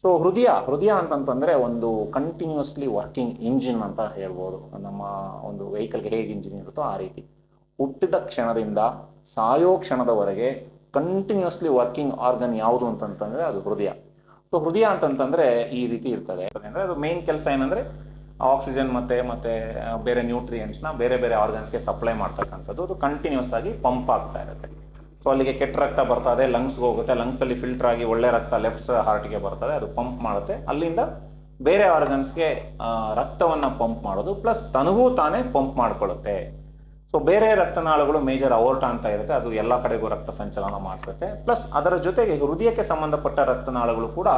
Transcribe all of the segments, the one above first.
So ಹೃದಯ ಅಂತಂತಂದರೆ ಒಂದು ಕಂಟಿನ್ಯೂಸ್ಲಿ ವರ್ಕಿಂಗ್ ಇಂಜಿನ್ ಅಂತ ಹೇಳ್ಬೋದು. ನಮ್ಮ ಒಂದು ವೆಹಿಕಲ್ಗೆ ಹೇಗೆ ಇಂಜಿನ್ ಇರುತ್ತೋ ಆ ರೀತಿ ಹುಟ್ಟಿದ ಕ್ಷಣದಿಂದ ಸಾಯೋ ಕ್ಷಣದವರೆಗೆ ಕಂಟಿನ್ಯೂಸ್ಲಿ ವರ್ಕಿಂಗ್ ಆರ್ಗನ್ ಯಾವುದು ಅಂತಂತಂದರೆ ಅದು ಹೃದಯ. ಸೊ ಹೃದಯ ಅಂತಂತಂದರೆ ಈ ರೀತಿ ಇರ್ತದೆ ಅಂದರೆ ಅದು ಮೇನ್ ಕೆಲಸ ಏನಂದರೆ ಆಕ್ಸಿಜನ್ ಮತ್ತು ಬೇರೆ ನ್ಯೂಟ್ರಿಯೆಂಟ್ಸ್ನ ಬೇರೆ ಬೇರೆ ಆರ್ಗನ್ಸ್ಗೆ ಸಪ್ಲೈ ಮಾಡ್ತಕ್ಕಂಥದ್ದು. ಅದು ಕಂಟಿನ್ಯೂಸ್ ಆಗಿ ಪಂಪ್ ಆಗ್ತಾ ಇರುತ್ತೆ. ಸೊ ಅಲ್ಲಿಗೆ ಕೆಟ್ಟ ರಕ್ತ ಬರ್ತದೆ, ಲಂಗ್ಸ್ಗೆ ಹೋಗುತ್ತೆ, ಲಂಗ್ಸಲ್ಲಿ ಫಿಲ್ಟರ್ ಆಗಿ ಒಳ್ಳೆ ರಕ್ತ ಲೆಫ್ಟ್ ಹಾರ್ಟ್ಗೆ ಬರ್ತದೆ, ಅದು ಪಂಪ್ ಮಾಡುತ್ತೆ, ಅಲ್ಲಿಂದ ಬೇರೆ ಆರ್ಗನ್ಸ್ಗೆ ರಕ್ತವನ್ನು ಪಂಪ್ ಮಾಡೋದು, ಪ್ಲಸ್ ತನಗೂ ತಾನೇ ಪಂಪ್ ಮಾಡ್ಕೊಳ್ಳುತ್ತೆ. ಸೊ ಬೇರೆ ರಕ್ತನಾಳಗಳು ಮೇಜರ್ ಅೋರ್ಟ ಅಂತ ಇರುತ್ತೆ, ಅದು ಎಲ್ಲ ಕಡೆಗೂ ರಕ್ತ ಸಂಚಲನ ಮಾಡಿಸುತ್ತೆ. ಪ್ಲಸ್ ಅದರ ಜೊತೆಗೆ ಹೃದಯಕ್ಕೆ ಸಂಬಂಧಪಟ್ಟ ರಕ್ತನಾಳಗಳು ಕೂಡ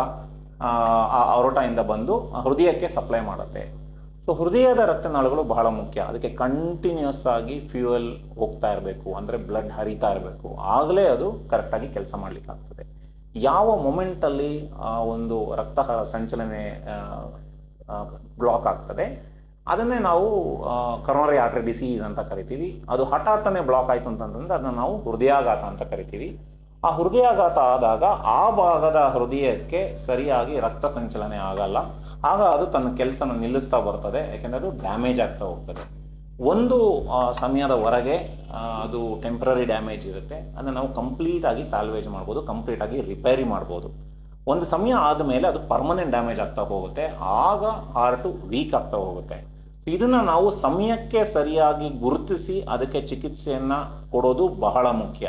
ಆ ಅೋರ್ಟದಿಂದ ಬಂದು ಹೃದಯಕ್ಕೆ ಸಪ್ಲೈ ಮಾಡುತ್ತೆ. ಸೊ ಹೃದಯದ ರಕ್ತನಾಳಗಳು ಬಹಳ ಮುಖ್ಯ. ಅದಕ್ಕೆ ಕಂಟಿನ್ಯೂಸ್ ಆಗಿ ಫ್ಯೂಯಲ್ ಹೋಗ್ತಾ ಇರಬೇಕು, ಅಂದರೆ ಬ್ಲಡ್ ಹರಿತಾ ಇರಬೇಕು, ಆಗಲೇ ಅದು ಕರೆಕ್ಟಾಗಿ ಕೆಲಸ ಮಾಡಲಿಕ್ಕಾಗ್ತದೆ. ಯಾವ ಮೊಮೆಂಟಲ್ಲಿ ಒಂದು ರಕ್ತ ಸಂಚಲನೆ ಬ್ಲಾಕ್ ಆಗ್ತದೆ ಅದನ್ನೇ ನಾವು ಕರೋನರಿ ಆರ್ಟರಿ ಡಿಸೀಸ್ ಅಂತ ಕರಿತೀವಿ. ಅದು ಹಠಾತ್ತನೆ ಬ್ಲಾಕ್ ಆಯಿತು ಅಂತಂದ್ರೆ ಅದನ್ನು ನಾವು ಹೃದಯಾಘಾತ ಅಂತ ಕರಿತೀವಿ. ಆ ಹೃದಯಾಘಾತ ಆದಾಗ ಆ ಭಾಗದ ಹೃದಯಕ್ಕೆ ಸರಿಯಾಗಿ ರಕ್ತ ಸಂಚಲನೆ ಆಗಲ್ಲ, ಆಗ ಅದು ತನ್ನ ಕೆಲಸನ ನಿಲ್ಲಿಸ್ತಾ ಬರ್ತದೆ, ಯಾಕೆಂದರೆ ಅದು ಡ್ಯಾಮೇಜ್ ಆಗ್ತಾ ಹೋಗ್ತದೆ. ಒಂದು ಸಮಯದವರೆಗೆ ಅದು ಟೆಂಪ್ರರಿ ಡ್ಯಾಮೇಜ್ ಇರುತ್ತೆ, ಅದನ್ನು ನಾವು ಕಂಪ್ಲೀಟಾಗಿ ಸಾಲ್ವೇಜ್ ಮಾಡ್ಬೋದು, ಕಂಪ್ಲೀಟಾಗಿ ರಿಪೇರಿ ಮಾಡ್ಬೋದು. ಒಂದು ಸಮಯ ಆದಮೇಲೆ ಅದು ಪರ್ಮನೆಂಟ್ ಡ್ಯಾಮೇಜ್ ಆಗ್ತಾ ಹೋಗುತ್ತೆ, ಆಗ ಹಾರ್ಟು ವೀಕ್ ಆಗ್ತಾ ಹೋಗುತ್ತೆ. ಇದನ್ನು ನಾವು ಸಮಯಕ್ಕೆ ಸರಿಯಾಗಿ ಗುರುತಿಸಿ ಅದಕ್ಕೆ ಚಿಕಿತ್ಸೆಯನ್ನು ಕೊಡೋದು ಬಹಳ ಮುಖ್ಯ.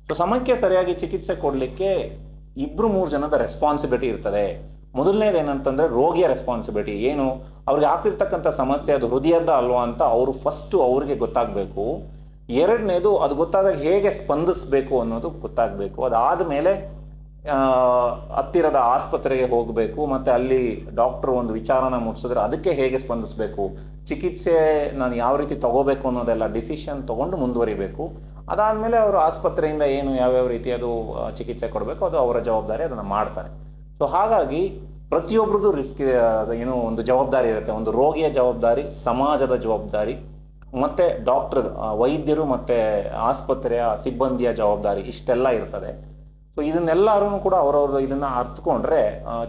ಸೊ ಸಮಯಕ್ಕೆ ಸರಿಯಾಗಿ ಚಿಕಿತ್ಸೆ ಕೊಡಲಿಕ್ಕೆ 2-3 ಜನದ ರೆಸ್ಪಾನ್ಸಿಬಿಲಿಟಿ ಇರ್ತದೆ. ಮೊದಲನೇದು ಏನಂತಂದರೆ ರೋಗಿಯ ರೆಸ್ಪಾನ್ಸಿಬಿಲಿಟಿ ಏನು, ಅವ್ರಿಗೆ ಆಗ್ತಿರ್ತಕ್ಕಂಥ ಸಮಸ್ಯೆ ಅದು ಹೃದಯದ ಅಲ್ವಾ ಅಂತ ಅವರು ಫಸ್ಟು ಅವ್ರಿಗೆ ಗೊತ್ತಾಗಬೇಕು. ಎರಡನೇದು ಅದು ಗೊತ್ತಾದಾಗ ಹೇಗೆ ಸ್ಪಂದಿಸಬೇಕು ಅನ್ನೋದು ಗೊತ್ತಾಗಬೇಕು. ಅದಾದಮೇಲೆ ಹತ್ತಿರದ ಆಸ್ಪತ್ರೆಗೆ ಹೋಗಬೇಕು, ಮತ್ತು ಅಲ್ಲಿ ಡಾಕ್ಟ್ರು ಒಂದು ವಿಚಾರನ ಮುಟ್ಟಿಸಿದ್ರೆ ಅದಕ್ಕೆ ಹೇಗೆ ಸ್ಪಂದಿಸಬೇಕು, ಚಿಕಿತ್ಸೆ ನಾನು ಯಾವ ರೀತಿ ತಗೋಬೇಕು ಅನ್ನೋದೆಲ್ಲ ಡಿಸಿಷನ್ ತೊಗೊಂಡು ಮುಂದುವರಿಬೇಕು. ಅದಾದಮೇಲೆ ಅವರು ಆಸ್ಪತ್ರೆಯಿಂದ ಏನು ಯಾವ್ಯಾವ ರೀತಿ ಅದು ಚಿಕಿತ್ಸೆ ಕೊಡಬೇಕು ಅದು ಅವರ ಜವಾಬ್ದಾರಿ, ಅದನ್ನು ಮಾಡ್ತಾರೆ. ಸೊ ಹಾಗಾಗಿ ಪ್ರತಿಯೊಬ್ಬರದ್ದು ಏನೋ ಒಂದು ಜವಾಬ್ದಾರಿ ಇರುತ್ತೆ. ಒಂದು ರೋಗಿಯ ಜವಾಬ್ದಾರಿ, ಸಮಾಜದ ಜವಾಬ್ದಾರಿ, ಮತ್ತು ಡಾಕ್ಟರ್ ವೈದ್ಯರು ಮತ್ತು ಆಸ್ಪತ್ರೆಯ ಸಿಬ್ಬಂದಿಯ ಜವಾಬ್ದಾರಿ, ಇಷ್ಟೆಲ್ಲ ಇರ್ತದೆ. ಸೊ ಇದನ್ನೆಲ್ಲರೂ ಕೂಡ ಅವರವ್ರದ್ದು ಇದನ್ನು ಅರ್ಥಕೊಂಡ್ರೆ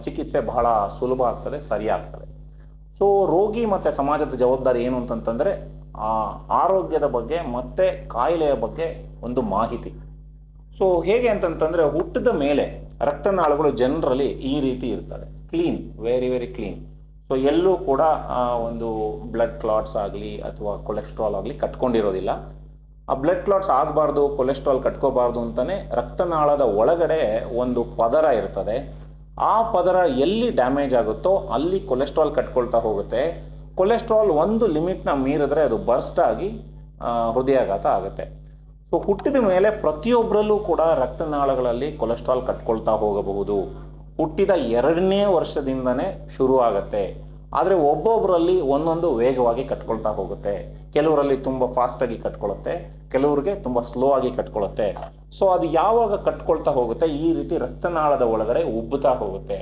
ಚಿಕಿತ್ಸೆ ಬಹಳ ಸುಲಭ ಆಗ್ತದೆ, ಸರಿಯಾಗ್ತದೆ. ಸೊ ರೋಗಿ ಮತ್ತು ಸಮಾಜದ ಜವಾಬ್ದಾರಿ ಏನು ಅಂತಂತಂದರೆ ಆರೋಗ್ಯದ ಬಗ್ಗೆ ಮತ್ತು ಕಾಯಿಲೆಯ ಬಗ್ಗೆ ಒಂದು ಮಾಹಿತಿ. ಸೊ ಹೇಗೆ ಅಂತಂತಂದರೆ ಹುಟ್ಟಿದ ಮೇಲೆ ರಕ್ತನಾಳಗಳು ಜನರಲಿ ಈ ರೀತಿ ಇರ್ತದೆ, clean, very very clean. So ಎಲ್ಲೂ ಕೂಡ ಒಂದು ಬ್ಲಡ್ ಕ್ಲಾಟ್ಸ್ ಆಗಲಿ ಅಥವಾ ಕೊಲೆಸ್ಟ್ರಾಲ್ ಆಗಲಿ ಕಟ್ಕೊಂಡಿರೋದಿಲ್ಲ. ಆ ಬ್ಲಡ್ ಕ್ಲಾಟ್ಸ್ ಆಗಬಾರ್ದು, ಕೊಲೆಸ್ಟ್ರಾಲ್ ಕಟ್ಕೋಬಾರ್ದು ಅಂತಲೇ ರಕ್ತನಾಳದ ಒಳಗಡೆ ಒಂದು ಪದರ ಇರ್ತದೆ. ಆ ಪದರ ಎಲ್ಲಿ ಡ್ಯಾಮೇಜ್ ಆಗುತ್ತೋ ಅಲ್ಲಿ ಕೊಲೆಸ್ಟ್ರಾಲ್ ಕಟ್ಕೊಳ್ತಾ ಹೋಗುತ್ತೆ. ಕೊಲೆಸ್ಟ್ರಾಲ್ ಒಂದು ಲಿಮಿಟ್ನ ಮೀರಿದ್ರೆ ಅದು ಬರ್ಸ್ಟ್ ಆಗಿ ಹೃದಯಾಘಾತ ಆಗುತ್ತೆ. ಸೊ ಹುಟ್ಟಿದ ಮೇಲೆ ಪ್ರತಿಯೊಬ್ಬರಲ್ಲೂ ಕೂಡ ರಕ್ತನಾಳಗಳಲ್ಲಿ ಕೊಲೆಸ್ಟ್ರಾಲ್ ಕಟ್ಕೊಳ್ತಾ ಹೋಗಬಹುದು. ಹುಟ್ಟಿದ 2ನೇ ವರ್ಷದಿಂದನೇ ಶುರು ಆಗುತ್ತೆ. ಆದರೆ ಒಬ್ಬೊಬ್ಬರಲ್ಲಿ ಒಂದೊಂದು ವೇಗವಾಗಿ ಕಟ್ಕೊಳ್ತಾ ಹೋಗುತ್ತೆ. ಕೆಲವರಲ್ಲಿ ತುಂಬ ಫಾಸ್ಟಾಗಿ ಕಟ್ಕೊಳ್ಳುತ್ತೆ, ಕೆಲವರಿಗೆ ತುಂಬ ಸ್ಲೋ ಆಗಿ ಕಟ್ಕೊಳ್ಳುತ್ತೆ. ಸೊ ಅದು ಯಾವಾಗ ಕಟ್ಕೊಳ್ತಾ ಹೋಗುತ್ತೆ ಈ ರೀತಿ ರಕ್ತನಾಳದ ಒಳಗಡೆ ಉಬ್ಬುತ್ತಾ ಹೋಗುತ್ತೆ.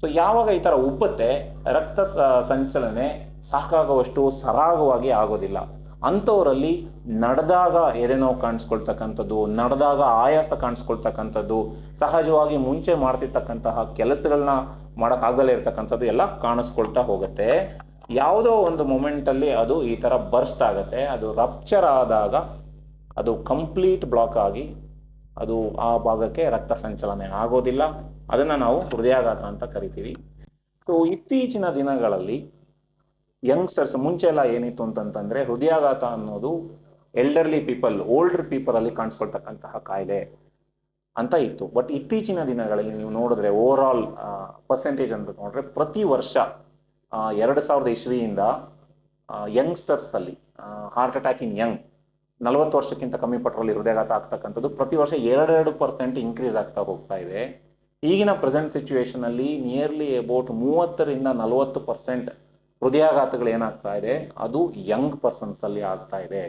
ಸೊ ಯಾವಾಗ ಈ ಥರ ಉಬ್ಬುತ್ತೆ ರಕ್ತ ಸಂಚಲನೆ ಸಾಕಾಗುವಷ್ಟು ಸರಾಗವಾಗಿ ಆಗೋದಿಲ್ಲ. ಅಂಥವರಲ್ಲಿ ನಡೆದಾಗ ಎದೆನೋವು ಕಾಣಿಸ್ಕೊಳ್ತಕ್ಕಂಥದ್ದು, ನಡೆದಾಗ ಆಯಾಸ ಕಾಣಿಸ್ಕೊಳ್ತಕ್ಕಂಥದ್ದು, ಸಹಜವಾಗಿ ಮುಂಚೆ ಮಾಡ್ತಿರ್ತಕ್ಕಂತಹ ಕೆಲಸಗಳನ್ನ ಮಾಡೋಕ್ಕಾಗಲೇ ಇರ್ತಕ್ಕಂಥದ್ದು ಎಲ್ಲ ಕಾಣಿಸ್ಕೊಳ್ತಾ ಹೋಗುತ್ತೆ. ಯಾವುದೋ ಒಂದು ಮೊಮೆಂಟಲ್ಲಿ ಅದು ಈ ಥರ ಬರ್ಸ್ಟ್ ಆಗುತ್ತೆ. ಅದು ರಪ್ಚರ್ ಆದಾಗ ಅದು ಕಂಪ್ಲೀಟ್ ಬ್ಲಾಕ್ ಆಗಿ ಅದು ಆ ಭಾಗಕ್ಕೆ ರಕ್ತ ಸಂಚಲನೆ ಆಗೋದಿಲ್ಲ. ಅದನ್ನು ನಾವು ಹೃದಯಾಘಾತ ಅಂತ ಕರಿತೀವಿ. ಸೊ ಇತ್ತೀಚಿನ ದಿನಗಳಲ್ಲಿ ಯಂಗ್ಸ್ಟರ್ಸ್, ಮುಂಚೆ ಎಲ್ಲ ಏನಿತ್ತು ಅಂತಂತಂದರೆ ಹೃದಯಾಘಾತ ಅನ್ನೋದು ಎಲ್ಡರ್ಲಿ ಪೀಪಲ್, ಓಲ್ಡರ್ ಪೀಪಲಲ್ಲಿ ಕಾಣಿಸ್ಕೊಳ್ತಕ್ಕಂತಹ ಕಾಯಿಲೆ ಅಂತ ಇತ್ತು. ಬಟ್ ಇತ್ತೀಚಿನ ದಿನಗಳಲ್ಲಿ ನೀವು ನೋಡಿದ್ರೆ ಓವರ್ ಆಲ್ ಪರ್ಸೆಂಟೇಜ್ ಅಂತ ನೋಡಿದ್ರೆ ಪ್ರತಿ ವರ್ಷ 2000 ಇಸ್ವಿಯಿಂದ ಯಂಗ್ಸ್ಟರ್ಸಲ್ಲಿ ಹಾರ್ಟ್ ಅಟ್ಯಾಕ್ ಇನ್ ಯಂಗ್ 40 ವರ್ಷಕ್ಕಿಂತ ಕಮ್ಮಿ ಪಟ್ಟರಲ್ಲಿ ಹೃದಯಾಘಾತ ಆಗ್ತಕ್ಕಂಥದ್ದು ಪ್ರತಿ ವರ್ಷ 2% ಇನ್ಕ್ರೀಸ್ ಆಗ್ತಾ ಹೋಗ್ತಾ ಇದೆ. ಈಗಿನ ಪ್ರೆಸೆಂಟ್ ಸಿಚುವೇಶನಲ್ಲಿ ನಿಯರ್ಲಿ ಅಬೌಟ್ 30-40% ಹೃದಯಾಘಾತಗಳು ಏನಾಗ್ತಾ ಇದೆ ಅದು ಯಂಗ್ ಪರ್ಸನ್ಸಲ್ಲಿ ಆಗ್ತಾ ಇದೆ.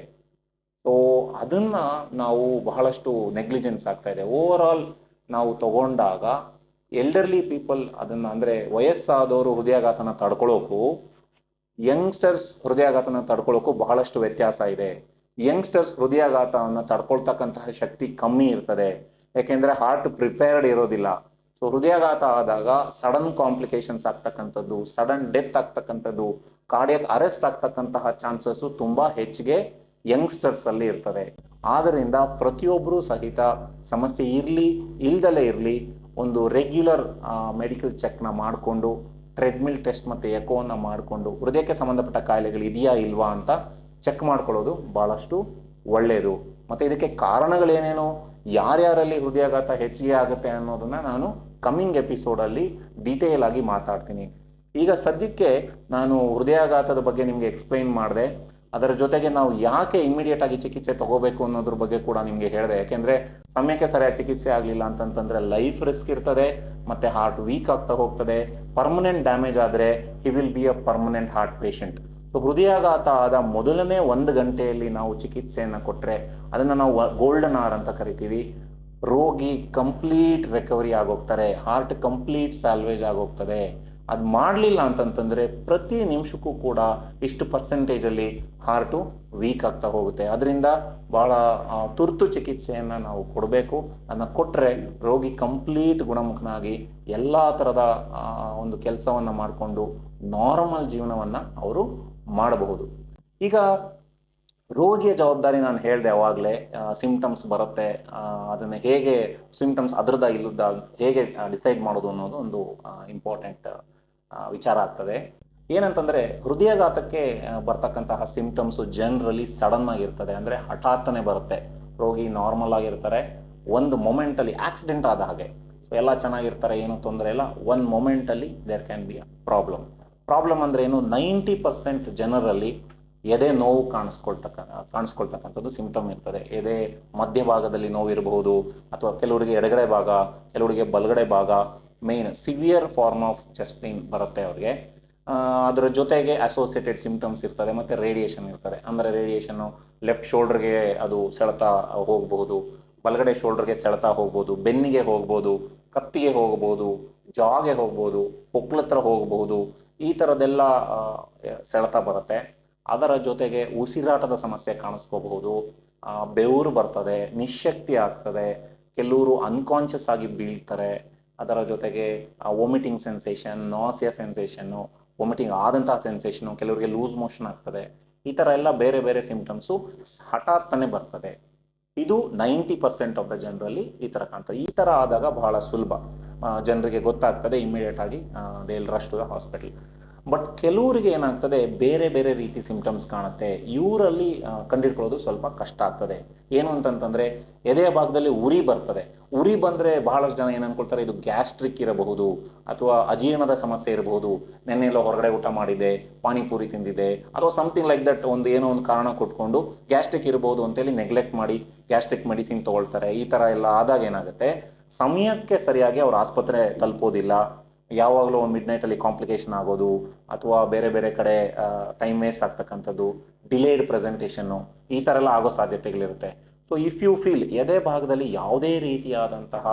ಸೊ ಅದನ್ನು ನಾವು ಬಹಳಷ್ಟು ನೆಗ್ಲಿಜೆನ್ಸ್ ಆಗ್ತಾ ಇದೆ. ಓವರ್ ಆಲ್ ನಾವು ತಗೊಂಡಾಗ ಎಲ್ಡರ್ಲಿ ಪೀಪಲ್ ಅದನ್ನು, ಅಂದರೆ ವಯಸ್ಸಾದವರು ಹೃದಯಾಘಾತನ ತಡ್ಕೊಳ್ಳೋಕ್ಕೂ ಯಂಗ್ಸ್ಟರ್ಸ್ ಹೃದಯಾಘಾತನ ತಡ್ಕೊಳ್ಳೋಕ್ಕೂ ಬಹಳಷ್ಟು ವ್ಯತ್ಯಾಸ ಇದೆ. ಯಂಗ್ಸ್ಟರ್ಸ್ ಹೃದಯಾಘಾತವನ್ನು ತಡ್ಕೊಳ್ತಕ್ಕಂತಹ ಶಕ್ತಿ ಕಮ್ಮಿ ಇರ್ತದೆ, ಯಾಕೆಂದರೆ ಹಾರ್ಟ್ ಪ್ರಿಪೇರ್ಡ್ ಇರೋದಿಲ್ಲ. ಸೊ ಹೃದಯಾಘಾತ ಆದಾಗ ಸಡನ್ ಕಾಂಪ್ಲಿಕೇಶನ್ಸ್ ಆಗ್ತಕ್ಕಂಥದ್ದು, ಸಡನ್ ಡೆತ್ ಆಗ್ತಕ್ಕಂಥದ್ದು, ಕಾರ್ಡಿಯಕ್ ಅರೆಸ್ಟ್ ಆಗ್ತಕ್ಕಂತಹ ಚಾನ್ಸಸ್ ತುಂಬಾ ಹೆಚ್ಚಿಗೆ ಯಂಗ್ಸ್ಟರ್ಸ್ ಅಲ್ಲಿ ಇರ್ತದೆ. ಆದ್ದರಿಂದ ಪ್ರತಿಯೊಬ್ಬರೂ ಸಹಿತ ಸಮಸ್ಯೆ ಇರಲಿ ಇಲ್ದಲೇ ಇರಲಿ ಒಂದು ರೆಗ್ಯುಲರ್ ಮೆಡಿಕಲ್ ಚೆಕ್ನ ಮಾಡಿಕೊಂಡು, ಟ್ರೆಡ್ಮಿಲ್ ಟೆಸ್ಟ್ ಮತ್ತು ಎಕೋನ ಮಾಡಿಕೊಂಡು ಹೃದಯಕ್ಕೆ ಸಂಬಂಧಪಟ್ಟ ಕಾಯಿಲೆಗಳು ಇದೆಯಾ ಇಲ್ವಾ ಅಂತ ಚೆಕ್ ಮಾಡ್ಕೊಳ್ಳೋದು ಭಾಳಷ್ಟು ಒಳ್ಳೆಯದು. ಮತ್ತು ಇದಕ್ಕೆ ಕಾರಣಗಳೇನೇನು, ಯಾರ್ಯಾರಲ್ಲಿ ಹೃದಯಾಘಾತ ಹೆಚ್ಚಿಗೆ ಆಗುತ್ತೆ ಅನ್ನೋದನ್ನ ನಾನು ಕಮ್ಮಿಂಗ್ ಎಪಿಸೋಡಲ್ಲಿ ಡೀಟೇಲ್ ಆಗಿ ಮಾತಾಡ್ತೀನಿ. ಈಗ ಸದ್ಯಕ್ಕೆ ನಾನು ಹೃದಯಾಘಾತದ ಬಗ್ಗೆ ನಿಮಗೆ ಎಕ್ಸ್ಪ್ಲೈನ್ ಮಾಡಿದೆ. ಅದರ ಜೊತೆಗೆ ನಾವು ಯಾಕೆ ಇಮಿಡಿಯೇಟ್ ಆಗಿ ಚಿಕಿತ್ಸೆ ತಗೋಬೇಕು ಅನ್ನೋದ್ರ ಬಗ್ಗೆ ಕೂಡ ನಿಮಗೆ ಹೇಳಿದೆ. ಯಾಕೆಂದರೆ ಸಮಯಕ್ಕೆ ಸರಿಯಾಗಿ ಚಿಕಿತ್ಸೆ ಆಗಲಿಲ್ಲ ಅಂತಂತಂದರೆ ಲೈಫ್ ರಿಸ್ಕ್ ಇರ್ತದೆ, ಮತ್ತು ಹಾರ್ಟ್ ವೀಕ್ ಆಗ್ತಾ ಹೋಗ್ತದೆ. ಪರ್ಮನೆಂಟ್ ಡ್ಯಾಮೇಜ್ ಆದರೆ he will be a permanent heart patient. So ಹೃದಯಾಘಾತ ಆದ ಮೊದಲನೇ 1 ಗಂಟೆಯಲ್ಲಿ ನಾವು ಚಿಕಿತ್ಸೆಯನ್ನು ಕೊಟ್ಟರೆ ಅದನ್ನು ನಾವು ಗೋಲ್ಡನ್ ಅವರ್ ಅಂತ ಕರಿತೀವಿ. ರೋಗಿ ಕಂಪ್ಲೀಟ್ ರಿಕವರಿ ಆಗೋಗ್ತಾರೆ, ಹಾರ್ಟ್ ಕಂಪ್ಲೀಟ್ ಸ್ಯಾಲ್ವೇಜ್ ಆಗೋಗ್ತದೆ. ಅದು ಮಾಡಲಿಲ್ಲ ಅಂತಂತಂದರೆ ಪ್ರತಿ ನಿಮಿಷಕ್ಕೂ ಕೂಡ ಇಷ್ಟು ಪರ್ಸೆಂಟೇಜಲ್ಲಿ ಹಾರ್ಟು ವೀಕ್ ಆಗ್ತಾ ಹೋಗುತ್ತೆ. ಅದರಿಂದ ಭಾಳ ತುರ್ತು ಚಿಕಿತ್ಸೆಯನ್ನು ನಾವು ಕೊಡಬೇಕು. ಅದನ್ನು ಕೊಟ್ಟರೆ ರೋಗಿ ಕಂಪ್ಲೀಟ್ ಗುಣಮುಖನಾಗಿ ಎಲ್ಲ ಥರದ ಒಂದು ಕೆಲಸವನ್ನು ಮಾಡಿಕೊಂಡು ನಾರ್ಮಲ್ ಜೀವನವನ್ನು ಅವರು ಮಾಡಬಹುದು. ಈಗ ರೋಗಿಯ ಜವಾಬ್ದಾರಿ ನಾನು ಹೇಳಿದೆ ಅವಾಗಲೇ, ಸಿಂಪ್ಟಮ್ಸ್ ಬರುತ್ತೆ, ಅದನ್ನು ಹೇಗೆ ಸಿಂಪ್ಟಮ್ಸ್ ಅದರದ ಇಲ್ಲದ ಹೇಗೆ ಡಿಸೈಡ್ ಮಾಡೋದು ಅನ್ನೋದು ಒಂದು ಇಂಪಾರ್ಟೆಂಟ್ ವಿಚಾರ ಆಗ್ತದೆ. ಏನಂತಂದರೆ ಹೃದಯಾಘಾತಕ್ಕೆ ಬರ್ತಕ್ಕಂತಹ ಸಿಂಪ್ಟಮ್ಸು ಜನರಲಿ ಸಡನ್ ಆಗಿರ್ತದೆ, ಅಂದರೆ ಹಠಾತ್ತನೆ ಬರುತ್ತೆ. ರೋಗಿ ನಾರ್ಮಲ್ ಆಗಿರ್ತಾರೆ, ಒಂದು ಮೊಮೆಂಟಲ್ಲಿ ಆಕ್ಸಿಡೆಂಟ್ ಆದ ಹಾಗೆ ಎಲ್ಲ ಚೆನ್ನಾಗಿರ್ತಾರೆ, ಏನೂ ತೊಂದರೆ ಇಲ್ಲ. ಒಂದು ಮೊಮೆಂಟಲ್ಲಿ there can be a problem ಅಂದರೆ ಏನು, 90% ಜನರಲ್ಲಿ ಎದೆ ನೋವು ಕಾಣಿಸ್ಕೊಳ್ತಕ್ಕಂಥದ್ದು ಸಿಂಪ್ಟಮ್ ಇರ್ತದೆ. ಎದೆ ಮಧ್ಯಭಾಗದಲ್ಲಿ ನೋವು ಇರಬಹುದು, ಅಥವಾ ಕೆಲವರಿಗೆ ಎಡಗಡೆ ಭಾಗ, ಕೆಲವರಿಗೆ ಬಲಗಡೆ ಭಾಗ, main severe form of chest pain ಬರುತ್ತೆ ಅವ್ರಿಗೆ. ಅದರ ಜೊತೆಗೆ ಅಸೋಸಿಯೇಟೆಡ್ ಸಿಂಪ್ಟಮ್ಸ್ ಇರ್ತದೆ, ಮತ್ತು ರೇಡಿಯೇಷನ್ ಇರ್ತದೆ. ಅಂದರೆ ರೇಡಿಯೇಷನ್ನು ಲೆಫ್ಟ್ ಶೋಲ್ಡರ್ಗೆ ಅದು ಸೆಳೆತ ಹೋಗ್ಬೋದು, ಬಲಗಡೆ ಶೋಲ್ಡರ್ಗೆ ಸೆಳೆತ ಹೋಗ್ಬೋದು, ಬೆನ್ನಿಗೆ ಹೋಗ್ಬೋದು, ಕತ್ತಿಗೆ ಹೋಗ್ಬೋದು, ಜಾಗೆ ಹೋಗ್ಬೋದು, ಹೊಕ್ಕಳತ್ರ ಹೋಗ್ಬೋದು. ಈ ಥರದ್ದೆಲ್ಲ ಸೆಳೆತ ಬರುತ್ತೆ. ಅದರ ಜೊತೆಗೆ ಉಸಿರಾಟದ ಸಮಸ್ಯೆ ಕಾಣಿಸ್ಕೋಬಹುದು, ಬೆವರು ಬರ್ತದೆ, ನಿಶಕ್ತಿ ಆಗ್ತದೆ, ಕೆಲವರು ಅನ್ಕಾನ್ಷಿಯಸ್ ಆಗಿ ಬೀಳ್ತಾರೆ. ಅದರ ಜೊತೆಗೆ vomiting sensation, nausea sensation, vomiting ಆದಂತಹ ಸೆನ್ಸೇಷನು, ಕೆಲವರಿಗೆ ಲೂಸ್ ಮೋಷನ್ ಆಗ್ತದೆ. ಈ ಥರ ಎಲ್ಲ ಬೇರೆ ಬೇರೆ ಸಿಂಪ್ಟಮ್ಸು ಹಠಾತ್ತನೆ ಬರ್ತದೆ. ಇದು 90% ಆಫ್ ದ ಜನರಲ್ಲಿ ಈ ಥರ ಕಾಣ್ತದೆ. ಈ ಥರ ಆದಾಗ ಬಹಳ ಸುಲಭ, ಜನರಿಗೆ ಗೊತ್ತಾಗ್ತದೆ, ಇಮಿಡಿಯೇಟ್ ಆಗಿ they will rush to the hospital. But ಕೆಲವರಿಗೆ ಏನಾಗ್ತದೆ, ಬೇರೆ ಬೇರೆ ರೀತಿ ಸಿಂಪ್ಟಮ್ಸ್ ಕಾಣುತ್ತೆ. ಇವರಲ್ಲಿ ಕಂಡಿಡ್ಕೊಳ್ಳೋದು ಸ್ವಲ್ಪ ಕಷ್ಟ ಆಗ್ತದೆ. ಏನು ಅಂತಂತಂದರೆ ಎದೆಯ ಭಾಗದಲ್ಲಿ ಉರಿ ಬರ್ತದೆ. ಉರಿ ಬಂದರೆ ಬಹಳಷ್ಟು ಜನ ಏನು ಅನ್ಕೊಳ್ತಾರೆ, ಇದು ಗ್ಯಾಸ್ಟ್ರಿಕ್ ಇರಬಹುದು, ಅಥವಾ ಅಜೀರ್ಣದ ಸಮಸ್ಯೆ ಇರಬಹುದು, ನೆನ್ನೆಲ್ಲ ಹೊರಗಡೆ ಊಟ ಮಾಡಿದೆ, ಪಾನಿಪುರಿ ತಿಂದಿದೆ, ಅಥವಾ ಸಮಥಿಂಗ್ ಲೈಕ್ ದಟ್, ಏನೋ ಒಂದು ಕಾರಣ ಕೊಟ್ಕೊಂಡು ಗ್ಯಾಸ್ಟ್ರಿಕ್ ಇರಬಹುದು ಅಂತೇಳಿ ನೆಗ್ಲೆಕ್ಟ್ ಮಾಡಿ ಗ್ಯಾಸ್ಟ್ರಿಕ್ ಮೆಡಿಸಿನ್ ತೊಗೊಳ್ತಾರೆ. ಈ ಥರ ಎಲ್ಲ ಆದಾಗ ಏನಾಗುತ್ತೆ, ಸಮಯಕ್ಕೆ ಸರಿಯಾಗಿ ಅವ್ರು ಆಸ್ಪತ್ರೆ ತಲುಪೋದಿಲ್ಲ. ಯಾವಾಗಲೂ ಒಂದು ಮಿಡ್ನೈಟಲ್ಲಿ ಕಾಂಪ್ಲಿಕೇಶನ್ ಆಗೋದು, ಅಥವಾ ಬೇರೆ ಬೇರೆ ಕಡೆ ಟೈಮ್ ವೇಸ್ಟ್ ಆಗ್ತಕ್ಕಂಥದ್ದು, ಡಿಲೇಡ್ ಪ್ರೆಸೆಂಟೇಷನ್ನು, ಈ ಥರ ಎಲ್ಲ ಆಗೋ ಸಾಧ್ಯತೆಗಳಿರುತ್ತೆ. ಸೊ ಇಫ್ ಯು ಫೀಲ್ ಎದೆ ಭಾಗದಲ್ಲಿ ಯಾವುದೇ ರೀತಿಯಾದಂತಹ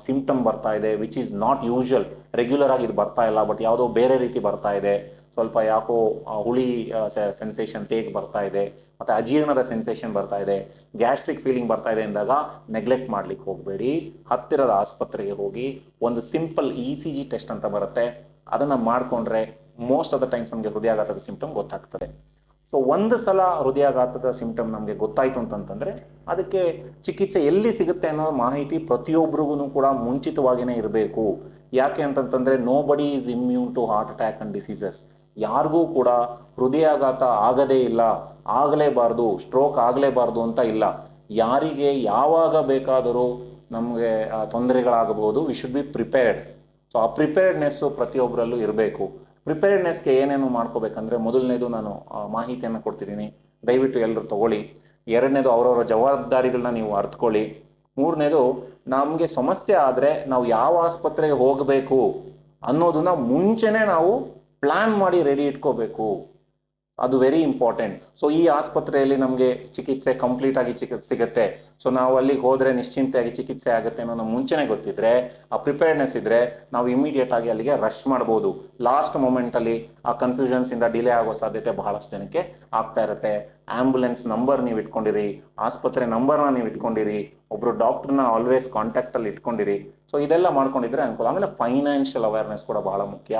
ಸಿಂಪ್ಟಮ್ ಬರ್ತಾ ಇದೆ which is not usual, regular ಆಗಿ ಇದು ಬರ್ತಾ ಇಲ್ಲ, ಬಟ್ ಯಾವುದೋ ಬೇರೆ ರೀತಿ ಬರ್ತಾ ಇದೆ, ಸ್ವಲ್ಪ ಯಾಕೋ ಹುಳಿ ಸೆನ್ಸೇಷನ್ ತೇಗ್ ಬರ್ತಾ ಇದೆ, ಮತ್ತು ಅಜೀರ್ಣದ ಸೆನ್ಸೇಷನ್ ಬರ್ತಾ ಇದೆ, ಗ್ಯಾಸ್ಟ್ರಿಕ್ ಫೀಲಿಂಗ್ ಬರ್ತಾ ಇದೆ ಅಂದಾಗ ನೆಗ್ಲೆಕ್ಟ್ ಮಾಡ್ಲಿಕ್ಕೆ ಹೋಗಬೇಡಿ. ಹತ್ತಿರದ ಆಸ್ಪತ್ರೆಗೆ ಹೋಗಿ ಒಂದು ಸಿಂಪಲ್ ECG ಟೆಸ್ಟ್ ಅಂತ ಬರುತ್ತೆ, ಅದನ್ನು ಮಾಡಿಕೊಂಡ್ರೆ ಮೋಸ್ಟ್ ಆಫ್ ದ ಟೈಮ್ಸ್ ನಮಗೆ ಹೃದಯಾಘಾತದ ಸಿಂಪ್ಟಮ್ ಗೊತ್ತಾಗ್ತದೆ. ಸೊ ಒಂದು ಸಲ ಹೃದಯಾಘಾತದ ಸಿಂಪ್ಟಮ್ ನಮಗೆ ಗೊತ್ತಾಯಿತು ಅಂತಂತಂದರೆ ಅದಕ್ಕೆ ಚಿಕಿತ್ಸೆ ಎಲ್ಲಿ ಸಿಗುತ್ತೆ ಅನ್ನೋ ಮಾಹಿತಿ ಪ್ರತಿಯೊಬ್ಬರಿಗೂ ಕೂಡ ಮುಂಚಿತವಾಗಿಯೇ ಇರಬೇಕು. ಯಾಕೆ ಅಂತಂತಂದರೆ nobody is immune to heart attack and diseases. ಯಾರಿಗೂ ಕೂಡ ಹೃದಯಾಘಾತ ಆಗದೇ ಇಲ್ಲ, ಆಗಲೇಬಾರ್ದು, ಸ್ಟ್ರೋಕ್ ಆಗಲೇಬಾರ್ದು ಅಂತ ಇಲ್ಲ. ಯಾರಿಗೆ ಯಾವಾಗ ಬೇಕಾದರೂ ನಮಗೆ ತೊಂದರೆಗಳಾಗಬಹುದು. We should be prepared. So ಆ ಪ್ರಿಪೇರ್ಡ್ನೆಸ್ಸು ಪ್ರತಿಯೊಬ್ಬರಲ್ಲೂ ಇರಬೇಕು. ಪ್ರಿಪೇರ್ಡ್ನೆಸ್ಗೆ ಏನೇನು ಮಾಡ್ಕೋಬೇಕಂದ್ರೆ, ಮೊದಲನೇದು ನಾನು ಮಾಹಿತಿಯನ್ನು ಕೊಡ್ತಿದ್ದೀನಿ, ದಯವಿಟ್ಟು ಎಲ್ಲರೂ ತಗೊಳ್ಳಿ. ಎರಡನೇದು ಅವರವರ ಜವಾಬ್ದಾರಿಗಳನ್ನ ನೀವು ಅರ್ಥಕೊಳ್ಳಿ. ಮೂರನೇದು, ನಮಗೆ ಸಮಸ್ಯೆ ಆದರೆ ನಾವು ಯಾವ ಆಸ್ಪತ್ರೆಗೆ ಹೋಗಬೇಕು ಅನ್ನೋದನ್ನ ಮುಂಚೆನೇ ನಾವು ಪ್ಲ್ಯಾನ್ ಮಾಡಿ ರೆಡಿ ಇಟ್ಕೋಬೇಕು. ಅದು ವೆರಿ ಇಂಪಾರ್ಟೆಂಟ್. ಸೊ ಈ ಆಸ್ಪತ್ರೆಯಲ್ಲಿ ನಮಗೆ ಚಿಕಿತ್ಸೆ ಕಂಪ್ಲೀಟ್ ಆಗಿ ಸಿಗುತ್ತೆ, ಸೊ ನಾವು ಅಲ್ಲಿಗೆ ಹೋದರೆ ನಿಶ್ಚಿಂತೆಯಾಗಿ ಚಿಕಿತ್ಸೆ ಆಗುತ್ತೆ ಅನ್ನೋ ನಮ್ಗೆ ಮುಂಚೆನೇ ಗೊತ್ತಿದ್ರೆ, ಆ ಪ್ರಿಪೇರ್ಡ್ನೆಸ್ ಇದ್ದರೆ ನಾವು ಇಮಿಡಿಯೇಟ್ ಆಗಿ ಅಲ್ಲಿಗೆ ರಶ್ ಮಾಡ್ಬೋದು. ಲಾಸ್ಟ್ ಮೊಮೆಂಟಲ್ಲಿ ಆ ಕನ್ಫ್ಯೂಷನ್ಸಿಂದ ಡಿಲೇ ಆಗೋ ಸಾಧ್ಯತೆ ಬಹಳಷ್ಟು ಜನಕ್ಕೆ ಆಗ್ತಾ ಇರುತ್ತೆ. ಆ್ಯಂಬುಲೆನ್ಸ್ ನಂಬರ್ ನೀವು ಇಟ್ಕೊಂಡಿರಿ, ಆಸ್ಪತ್ರೆ ನಂಬರ್ನ ನೀವು ಇಟ್ಕೊಂಡಿರಿ, ಒಬ್ರು ಡಾಕ್ಟರ್ನ ಆಲ್ವೇಸ್ ಕಾಂಟ್ಯಾಕ್ಟ್ ಅಲ್ಲಿ ಇಟ್ಕೊಂಡಿರಿ. ಸೊ ಇದೆಲ್ಲ ಮಾಡ್ಕೊಂಡಿದ್ರೆ ಅನುಕೂಲ. ಆಮೇಲೆ ಫೈನಾನ್ಷಿಯಲ್ ಅವೇರ್ನೆಸ್ ಕೂಡ ಬಹಳ ಮುಖ್ಯ.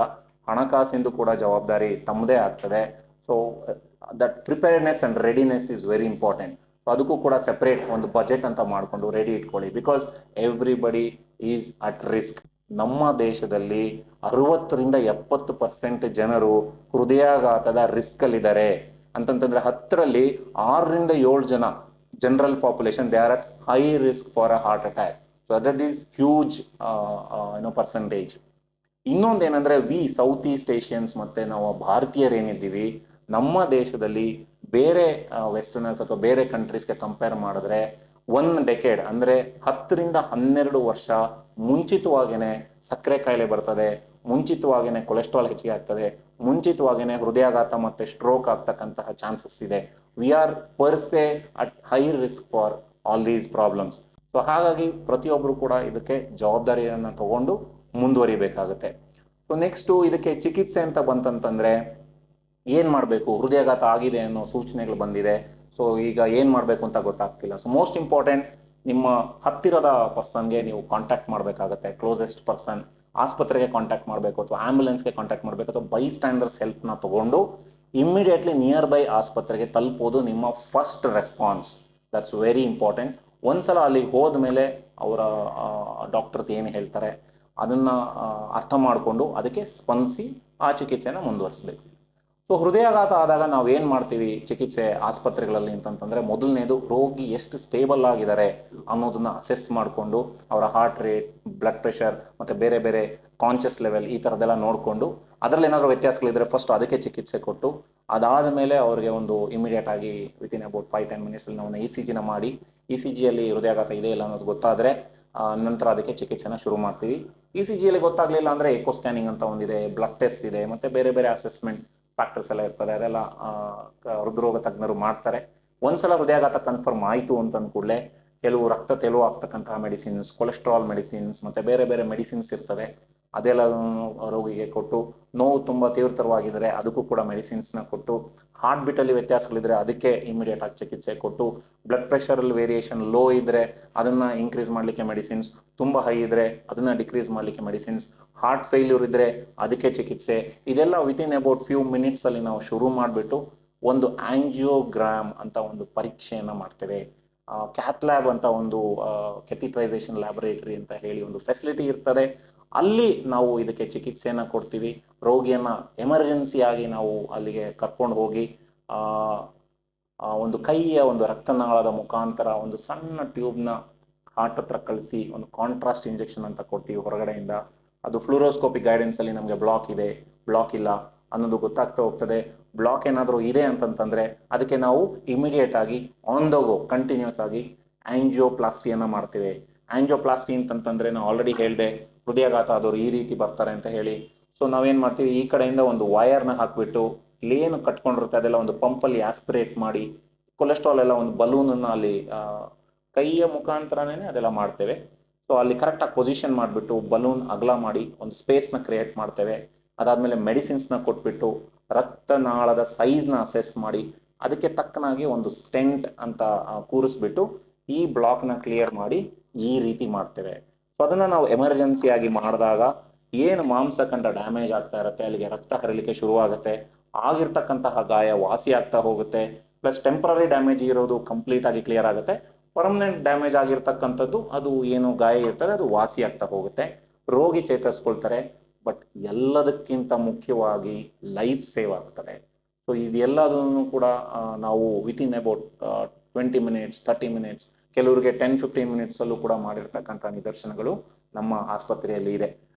ಹಣಕಾಸಿಂದು ಕೂಡ ಜವಾಬ್ದಾರಿ ತಮ್ಮದೇ ಆಗ್ತದೆ. So that preparedness and readiness is very important. So ಅದಕ್ಕೂ ಕೂಡ ಸೆಪರೇಟ್ ಒಂದು ಬಜೆಟ್ ಅಂತ ಮಾಡಿಕೊಂಡು ರೆಡಿ ಇಟ್ಕೊಳ್ಳಿ. Because everybody is at risk. ನಮ್ಮ ದೇಶದಲ್ಲಿ 60-70% ಜನರು ಹೃದಯಾಘಾತದ ರಿಸ್ಕ್ ಅಲ್ಲಿದ್ದಾರೆ. ಅಂತಂತಂದ್ರೆ 10ರಲ್ಲಿ 6-7 ಜನ general population they are at high risk for a heart attack. So that is huge percentage. ಇನ್ನೊಂದೇನಂದ್ರೆ ಸೌತ್ ಈಸ್ಟ್ ಏಷ್ಯನ್ಸ್ ಮತ್ತೆ ನಾವು ಭಾರತೀಯರು ಏನಿದ್ದೀವಿ, ನಮ್ಮ ದೇಶದಲ್ಲಿ ಬೇರೆ ವೆಸ್ಟರ್ನರ್ಸ್ ಅಥವಾ ಬೇರೆ ಕಂಟ್ರೀಸ್ಗೆ ಕಂಪೇರ್ ಮಾಡಿದ್ರೆ 1 ಡೆಕೆಡ್ ಅಂದ್ರೆ 10-12 ವರ್ಷ ಮುಂಚಿತವಾಗೇನೆ ಸಕ್ಕರೆ ಕಾಯಿಲೆ ಬರ್ತದೆ, ಮುಂಚಿತವಾಗೇನೆ ಕೊಲೆಸ್ಟ್ರಾಲ್ ಹೆಚ್ಚಿಗೆ ಆಗ್ತದೆ, ಮುಂಚಿತವಾಗೇನೆ ಹೃದಯಾಘಾತ ಮತ್ತೆ ಸ್ಟ್ರೋಕ್ ಆಗ್ತಕ್ಕಂತಹ ಚಾನ್ಸಸ್ ಇದೆ. ವಿ ಆರ್ ಪರ್ ಸೆ at high risk for all these problems. So ಹಾಗಾಗಿ ಪ್ರತಿಯೊಬ್ಬರು ಕೂಡ ಇದಕ್ಕೆ ಜವಾಬ್ದಾರಿಯನ್ನು ತಗೊಂಡು ಮುಂದುವರಿಬೇಕಾಗುತ್ತೆ. ಸೊ ನೆಕ್ಸ್ಟು ಇದಕ್ಕೆ ಚಿಕಿತ್ಸೆ ಅಂತ ಬಂತಂತಂದ್ರೆ ಏನ್ ಮಾಡಬೇಕು, ಹೃದಯಾಘಾತ ಆಗಿದೆ ಅನ್ನೋ ಸೂಚನೆಗಳು ಬಂದಿದೆ. ಸೊ ಈಗ ಏನ್ ಮಾಡಬೇಕು ಅಂತ ಗೊತ್ತಾಗ್ತಿಲ್ಲ. ಸೊ ಮೋಸ್ಟ್ ಇಂಪಾರ್ಟೆಂಟ್, ನಿಮ್ಮ ಹತ್ತಿರದ ಪರ್ಸನ್ಗೆ ನೀವು ಕಾಂಟ್ಯಾಕ್ಟ್ ಮಾಡಬೇಕಾಗತ್ತೆ. ಕ್ಲೋಸೆಸ್ಟ್ ಪರ್ಸನ್ ಆಸ್ಪತ್ರೆಗೆ ಕಾಂಟ್ಯಾಕ್ಟ್ ಮಾಡಬೇಕು ಅಥವಾ ಆಂಬ್ಯುಲೆನ್ಸ್ಗೆ ಕಾಂಟ್ಯಾಕ್ಟ್ ಮಾಡಬೇಕು ಅಥವಾ ಬೈ ಸ್ಟ್ಯಾಂಡರ್ಸ್ ಹೆಲ್ಪ್ನ ತಗೊಂಡು ಇಮ್ಮಿಡಿಯೇಟ್ಲಿ ನಿಯರ್ ಬೈ ಆಸ್ಪತ್ರೆಗೆ ತಲುಪೋದು ನಿಮ್ಮ first response. That's very important. ಒಂದ್ಸಲ ಅಲ್ಲಿಗೆ ಹೋದ್ಮೇಲೆ ಅವರ ಡಾಕ್ಟರ್ಸ್ ಏನು ಹೇಳ್ತಾರೆ ಅದನ್ನ ಅರ್ಥ ಮಾಡಿಕೊಂಡು ಅದಕ್ಕೆ ಸ್ಪಂದಿಸಿ ಆ ಚಿಕಿತ್ಸೆನ ಮುಂದುವರಿಸಬೇಕು. ಸೊ ಹೃದಯಾಘಾತ ಆದಾಗ ನಾವು ಏನು ಮಾಡ್ತೀವಿ ಚಿಕಿತ್ಸೆ ಆಸ್ಪತ್ರೆಗಳಲ್ಲಿ ಅಂತಂತಂದ್ರೆ, ಮೊದಲನೇದು ರೋಗಿ ಎಷ್ಟು ಸ್ಟೇಬಲ್ ಆಗಿದ್ದಾರೆ ಅನ್ನೋದನ್ನ ಅಸೆಸ್ ಮಾಡಿಕೊಂಡು ಅವರ ಹಾರ್ಟ್ ರೇಟ್, ಬ್ಲಡ್ ಪ್ರೆಷರ್ ಮತ್ತೆ ಬೇರೆ ಬೇರೆ ಕಾನ್ಷಿಯಸ್ ಲೆವೆಲ್ ಈ ಥರದ್ದೆಲ್ಲ ನೋಡಿಕೊಂಡು ಅದರಲ್ಲಿ ಏನಾದರೂ ವ್ಯತ್ಯಾಸಗಳಿದ್ರೆ ಫಸ್ಟ್ ಅದಕ್ಕೆ ಚಿಕಿತ್ಸೆ ಕೊಟ್ಟು, ಅದಾದ ಮೇಲೆ ಅವರಿಗೆ ಒಂದು ಇಮಿಡಿಯೇಟ್ ಆಗಿ ವಿತಿನ್ ಅಬೌಟ್ 5-10 ಮಿನಿಟ್ಸಲ್ಲಿ ನಾವು ECGನ ಮಾಡಿ ECGಯಲ್ಲಿ ಹೃದಯಾಘಾತ ಇದೆ ಇಲ್ಲ ಅನ್ನೋದು ಗೊತ್ತಾದರೆ ನಂತರ ಅದಕ್ಕೆ ಚಿಕಿತ್ಸೆನ ಶುರು ಮಾಡ್ತೀವಿ. ECGಯಲ್ಲಿ ಗೊತ್ತಾಗಲಿಲ್ಲ ಅಂದರೆ ಎಕೋ ಸ್ಕ್ಯಾನಿಂಗ್ ಅಂತ ಒಂದಿದೆ, ಬ್ಲಡ್ ಟೆಸ್ಟ್ ಇದೆ, ಮತ್ತೆ ಬೇರೆ ಬೇರೆ ಅಸೆಸ್ಮೆಂಟ್ ಫ್ಯಾಕ್ಟರ್ಸ್ ಎಲ್ಲ ಇರ್ತದೆ, ಅದೆಲ್ಲ ಹೃದ್ರೋಗ ತಜ್ಞರು ಮಾಡ್ತಾರೆ. ಒಂದ್ಸಲ ಹೃದಯಾಘಾತ ಕನ್ಫರ್ಮ್ ಆಯಿತು ಅಂತ ಕೂಡಲೇ ಕೆಲವು ರಕ್ತ ತೆಲು ಆಗ್ತಕ್ಕಂತಹ ಮೆಡಿಸಿನ್ಸ್, ಕೊಲೆಸ್ಟ್ರಾಲ್ ಮೆಡಿಸಿನ್ಸ್ ಮತ್ತೆ ಬೇರೆ ಬೇರೆ ಮೆಡಿಸಿನ್ಸ್ ಇರ್ತವೆ, ಅದೆಲ್ಲ ರೋಗಿಗೆ ಕೊಟ್ಟು, ನೋವು ತುಂಬ ತೀವ್ರತರವಾಗಿದ್ದರೆ ಅದಕ್ಕೂ ಕೂಡ ಮೆಡಿಸಿನ್ಸ್ನ ಕೊಟ್ಟು, ಹಾರ್ಟ್ ಬೀಟಲ್ಲಿ ವ್ಯತ್ಯಾಸಗಳಿದ್ರೆ ಅದಕ್ಕೆ ಇಮಿಡಿಯೇಟ್ ಆಗಿ ಚಿಕಿತ್ಸೆ ಕೊಟ್ಟು, ಬ್ಲಡ್ ಪ್ರೆಷರಲ್ಲಿ ವೇರಿಯೇಷನ್ ಲೋ ಇದ್ದರೆ ಅದನ್ನು ಇನ್ಕ್ರೀಸ್ ಮಾಡಲಿಕ್ಕೆ ಮೆಡಿಸಿನ್ಸ್, ತುಂಬ ಹೈ ಇದ್ದರೆ ಅದನ್ನು ಡಿಕ್ರೀಸ್ ಮಾಡಲಿಕ್ಕೆ ಮೆಡಿಸಿನ್ಸ್, ಹಾರ್ಟ್ ಫೇಲ್ಯೂರ್ ಇದ್ದರೆ ಅದಕ್ಕೆ ಚಿಕಿತ್ಸೆ, ಇದೆಲ್ಲ ವಿತಿನ್ ಅಬೌಟ್ ಫ್ಯೂ ಮಿನಿಟ್ಸಲ್ಲಿ ನಾವು ಶುರು ಮಾಡಿಬಿಟ್ಟು ಒಂದು ಆಂಜಿಯೋಗ್ರಾಮ್ ಅಂತ ಒಂದು ಪರೀಕ್ಷೆಯನ್ನು ಮಾಡ್ತೇವೆ. ಕ್ಯಾತ್ ಲ್ಯಾಬ್ ಅಂತ ಒಂದು ಕೆಥಿಟ್ರೈಸೇಷನ್ ಲ್ಯಾಬೊರೇಟರಿ ಅಂತ ಹೇಳಿ ಒಂದು ಫೆಸಿಲಿಟಿ ಇರ್ತದೆ. ಅಲ್ಲಿ ನಾವು ಇದಕ್ಕೆ ಚಿಕಿತ್ಸೆಯನ್ನು ಕೊಡ್ತೀವಿ. ರೋಗಿಯನ್ನು ಎಮರ್ಜೆನ್ಸಿಯಾಗಿ ನಾವು ಅಲ್ಲಿಗೆ ಕರ್ಕೊಂಡು ಹೋಗಿ ಒಂದು ಕೈಯ ಒಂದು ರಕ್ತನಾಳದ ಮುಖಾಂತರ ಒಂದು ಸಣ್ಣ ಟ್ಯೂಬ್ನ ಹಾರ್ಟ್ ಹತ್ರ ಕಳಿಸಿ ಒಂದು ಕಾಂಟ್ರಾಸ್ಟ್ ಇಂಜೆಕ್ಷನ್ ಅಂತ ಕೊಡ್ತೀವಿ ಹೊರಗಡೆಯಿಂದ. ಅದು ಫ್ಲೂರೋಸ್ಕೋಪಿಕ್ ಗೈಡೆನ್ಸಲ್ಲಿ ನಮಗೆ ಬ್ಲಾಕ್ ಇದೆ, ಬ್ಲಾಕ್ ಇಲ್ಲ ಅನ್ನೋದು ಗೊತ್ತಾಗ್ತಾ ಹೋಗ್ತದೆ. ಬ್ಲಾಕ್ ಏನಾದರೂ ಇದೆ ಅಂತಂತಂದರೆ ಅದಕ್ಕೆ ನಾವು ಇಮಿಡಿಯೇಟ್ ಆಗಿ ಆನ್ ದ ಗೋ ಕಂಟಿನ್ಯೂಸ್ ಆಗಿ ಆಂಜಿಯೋಪ್ಲಾಸ್ಟಿಯನ್ನು ಮಾಡ್ತೇವೆ. ಆಂಜಿಯೋಪ್ಲಾಸ್ಟಿ ಅಂತಂತಂದರೆ ನಾವು ಆಲ್ರೆಡಿ ಹೇಳಿದೆ, ಹೃದಯಾಘಾತ ಆದವರು ಈ ರೀತಿ ಬರ್ತಾರೆ ಅಂತ ಹೇಳಿ. ಸೊ ನಾವೇನು ಮಾಡ್ತೀವಿ, ಈ ಕಡೆಯಿಂದ ಒಂದು ವಯರ್ನ ಹಾಕಿಬಿಟ್ಟು ಇಲ್ಲೇನು ಕಟ್ಕೊಂಡಿರುತ್ತೆ ಅದೆಲ್ಲ ಒಂದು ಪಂಪಲ್ಲಿ ಆಸ್ಪಿರೇಟ್ ಮಾಡಿ, ಕೊಲೆಸ್ಟ್ರಾಲ್ ಎಲ್ಲ ಒಂದು ಬಲೂನನ್ನು ಅಲ್ಲಿ ಕೈಯ ಮುಖಾಂತರನೇ ಅದೆಲ್ಲ ಮಾಡ್ತೇವೆ. ಸೊ ಅಲ್ಲಿ ಕರೆಕ್ಟಾಗಿ ಪೊಸಿಷನ್ ಮಾಡಿಬಿಟ್ಟು ಬಲೂನ್ ಅಗಲ ಮಾಡಿ ಒಂದು ಸ್ಪೇಸ್ನ ಕ್ರಿಯೇಟ್ ಮಾಡ್ತೇವೆ. ಅದಾದಮೇಲೆ ಮೆಡಿಸಿನ್ಸ್ನ ಕೊಟ್ಬಿಟ್ಟು ರಕ್ತನಾಳದ ಸೈಜ್ನ ಅಸೆಸ್ ಮಾಡಿ ಅದಕ್ಕೆ ತಕ್ಕನಾಗಿ ಒಂದು ಸ್ಟೆಂಟ್ ಅಂತ ಕೂರಿಸ್ಬಿಟ್ಟು ಈ ಬ್ಲಾಕ್ನ ಕ್ಲಿಯರ್ ಮಾಡಿ ಈ ರೀತಿ ಮಾಡ್ತೇವೆ. ಸೊ ಅದನ್ನು ನಾವು ಎಮರ್ಜೆನ್ಸಿಯಾಗಿ ಮಾಡಿದಾಗ ಏನು ಮಾಂಸಖಂಡ ಡ್ಯಾಮೇಜ್ ಆಗ್ತಾ ಇರುತ್ತೆ ಅಲ್ಲಿಗೆ ರಕ್ತ ಹರಿಲಿಕ್ಕೆ ಶುರುವಾಗುತ್ತೆ, ಆಗಿರ್ತಕ್ಕಂತಹ ಗಾಯ ವಾಸಿ ಆಗ್ತಾ ಹೋಗುತ್ತೆ. ಪ್ಲಸ್ ಟೆಂಪ್ರರಿ ಡ್ಯಾಮೇಜ್ ಇರೋದು ಕಂಪ್ಲೀಟ್ ಆಗಿ ಕ್ಲಿಯರ್ ಆಗುತ್ತೆ. ಪರ್ಮನೆಂಟ್ ಡ್ಯಾಮೇಜ್ ಆಗಿರ್ತಕ್ಕಂಥದ್ದು ಅದು ಏನು ಗಾಯ ಇರ್ತದೆ ಅದು ವಾಸಿ ಆಗ್ತಾ ಹೋಗುತ್ತೆ, ರೋಗಿ ಚೇತರಿಸ್ಕೊಳ್ತಾರೆ. ಬಟ್ ಎಲ್ಲದಕ್ಕಿಂತ ಮುಖ್ಯವಾಗಿ ಲೈಫ್ ಸೇವ್ ಆಗ್ತದೆ. ಸೊ ಇದೆಲ್ಲದನ್ನು ಕೂಡ ನಾವು ವಿತಿನ್ ಅಬೌಟ್ 20 ಮಿನಿಟ್ಸ್ 30 ಮಿನಿಟ್ಸ್, ಕೆಲವರಿಗೆ 10-15 ಮಿನಿಟ್ಸಲ್ಲೂ ಕೂಡ ಮಾಡಿರ್ತಕ್ಕಂಥ ನಿದರ್ಶನಗಳು ನಮ್ಮ ಆಸ್ಪತ್ರೆಯಲ್ಲಿ ಇದೆ.